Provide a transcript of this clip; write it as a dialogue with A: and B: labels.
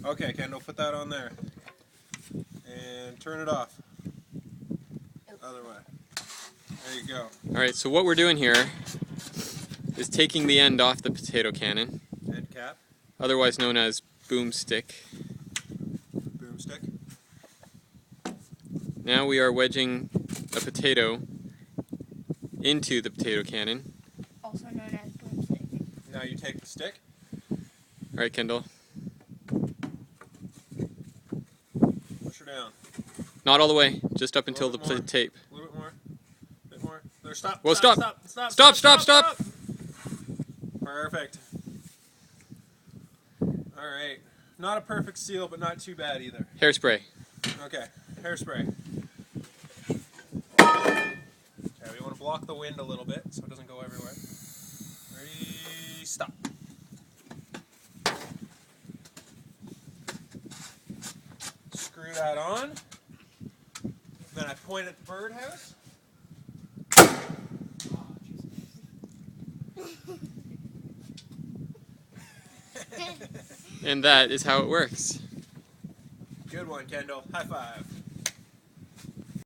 A: Okay, Kendall, put that on there. And turn it off. Other way. There you go.
B: Alright, so what we're doing here is taking the end off the potato cannon,
A: End cap.
B: otherwise known as boomstick.
A: Boomstick.
B: Now we are wedging a potato into the potato cannon.
C: Also known as boomstick.
A: Now you take the stick.
B: Alright, Kendall.
A: Push her down.
B: Not all the way, just up until the
A: bit more.
B: tape.
A: A little bit more. A bit more. There, stop.
B: Well,
A: Stop.
B: Stop.
A: Perfect. Alright. Not a perfect seal, but not too bad either.
B: Hairspray.
A: Okay. Hairspray. Okay, we want to block the wind a little bit so it doesn't go everywhere. Ready, stop. Screw that on. Then I point at the birdhouse.
B: And that is how it works.
A: Good one, Kendall. High five.